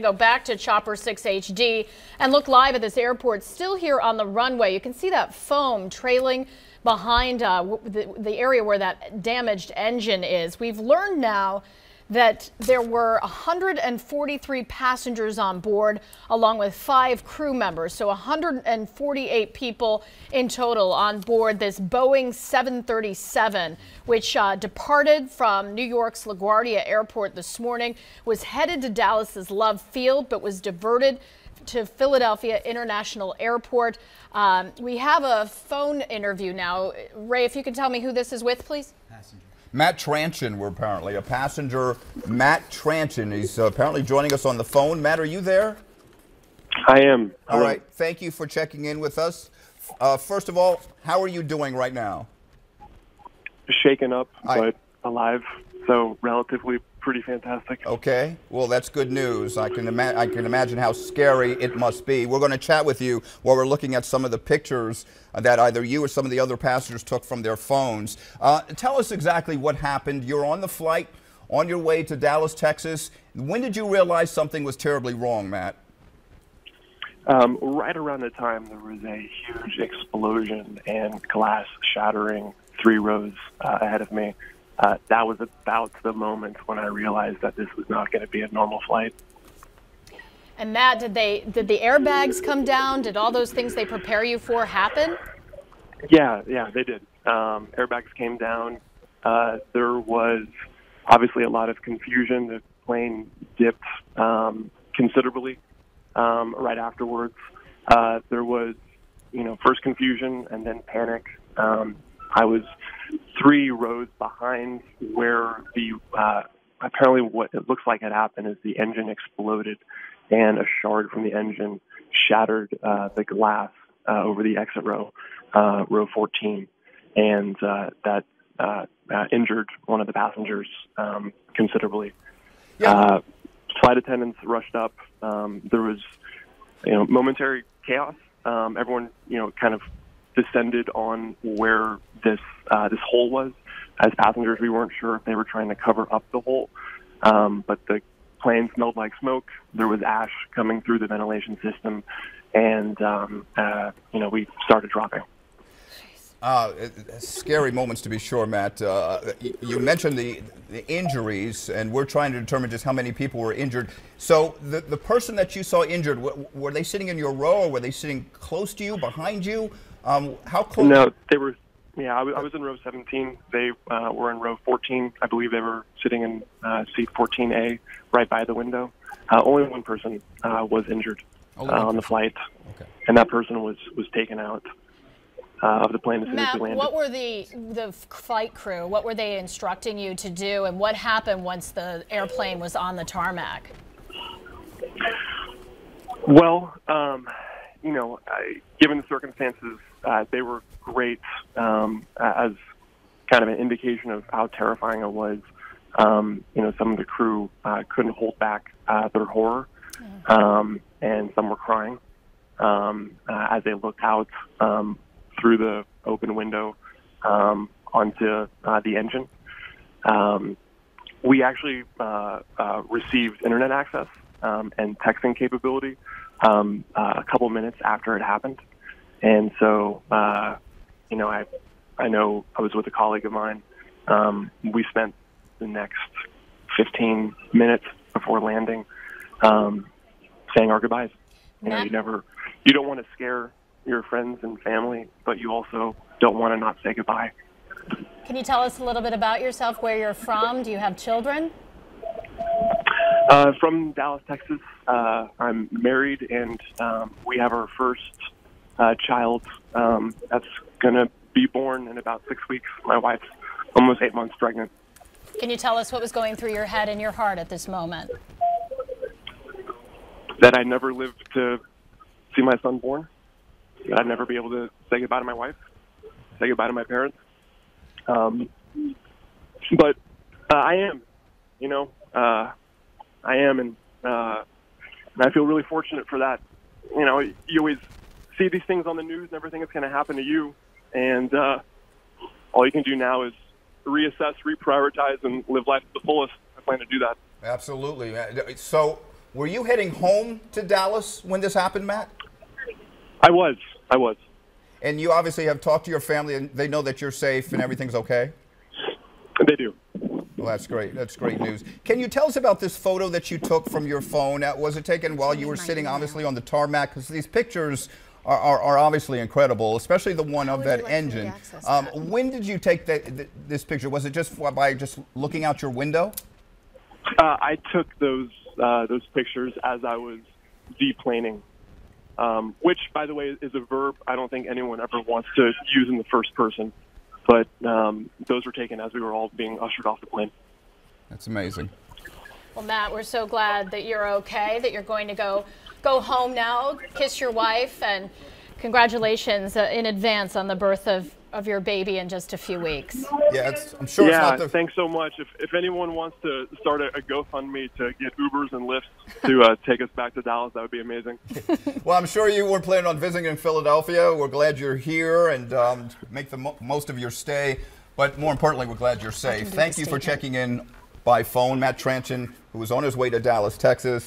Go back to Chopper 6 HD and look live at this airport, still here on the runway. You can see that foam trailing behind the area where that damaged engine is. We've learned now that there were 143 passengers on board, along with 5 crew members. So 148 people in total on board this Boeing 737, which departed from New York's LaGuardia Airport this morning, was headed to Dallas's Love Field, but was diverted to Philadelphia International Airport. We have a phone interview now. Ray, if you can tell me who this is with, please. Passenger. Matt Tranchin, we're apparently a passenger. Matt Tranchin, he's apparently joining us on the phone. Matt, are you there? I am. All right, thank you for checking in with us. First of all, how are you doing right now? Shaken up, but alive, so relatively pretty fantastic. Okay, well, that's good news. I can imagine how scary it must be. We're going to chat with you while we're looking at some of the pictures that either you or some of the other passengers took from their phones. Tell us exactly what happened. You're on the flight on your way to Dallas, Texas. When did you realize something was terribly wrong, Matt? Right around the time there was a huge explosion and glass shattering 3 rows ahead of me. That was about the moment when I realized that this was not going to be a normal flight. And Matt, did the airbags come down? Did all those things they prepare you for happen? Yeah, they did. Airbags came down. There was obviously a lot of confusion. The plane dipped considerably right afterwards. There was, first confusion and then panic. I was 3 rows behind where the apparently what it looks like had happened is the engine exploded and a shard from the engine shattered the glass over the exit row, row 14, and that injured one of the passengers considerably. Yeah. Flight attendants rushed up. There was momentary chaos. Everyone kind of descended on where this hole was. As passengers, we weren't sure if they were trying to cover up the hole, but the plane smelled like smoke. There was ash coming through the ventilation system, and we started dropping. Scary moments to be sure, Matt. You mentioned the injuries, and we're trying to determine just how many people were injured. So the person that you saw injured, were they sitting in your row, or were they sitting close to you, behind you? How close? No, they were. Yeah, I was in row 17. They were in row 14. I believe they were sitting in seat 14A, right by the window. Only one person was injured on the flight, and that person was taken out of the plane as soon as we landed. What were the flight crew? What were they instructing you to do, and what happened once the airplane was on the tarmac? Well, given the circumstances, they were great as kind of an indication of how terrifying it was. Some of the crew couldn't hold back their horror, and some were crying as they looked out through the open window onto the engine. We actually received internet access and texting capability a couple minutes after it happened. And so, I know I was with a colleague of mine. We spent the next 15 minutes before landing saying our goodbyes. You don't want to scare your friends and family, but you also don't want to not say goodbye. Can you tell us a little bit about yourself, where you're from? Do you have children? From Dallas, Texas. I'm married, and we have our first child that's going to be born in about 6 weeks. My wife's almost 8 months pregnant. Can you tell us what was going through your head and your heart at this moment? That I never lived to see my son born. That I'd never be able to say goodbye to my wife, say goodbye to my parents. But I am, I am, and I feel really fortunate for that. You always see these things on the news and everything that's going to happen to you, and all you can do now is reassess, reprioritize, and live life to the fullest. I plan to do that. Absolutely. So Were you heading home to Dallas when this happened, Matt? I was. And you obviously have talked to your family, and they know that you're safe and everything's okay? They do. Well, that's great. That's great news. Can you tell us about this photo that you took from your phone? Was it taken while you were sitting, obviously, on the tarmac? Because these pictures are obviously incredible, especially the one of that engine. When did you take this picture? Was it just by just looking out your window? I took those pictures as I was deplaning, which, by the way, is a verb I don't think anyone ever wants to use in the first person. But those were taken as we were all being ushered off the plane. That's amazing. Well, Matt, we're so glad that you're okay, that you're going to go home now, kiss your wife, and congratulations in advance on the birth of your baby in just a few weeks. Yeah, I'm sure it's not the... Thanks so much. If anyone wants to start a GoFundMe to get Ubers and Lyfts to take us back to Dallas, that would be amazing. Well, I'm sure you were planning on visiting in Philadelphia. We're glad you're here and make the most of your stay. But more importantly, we're glad you're safe. Thank you for checking in by phone. Matt Tranchen, who was on his way to Dallas, Texas.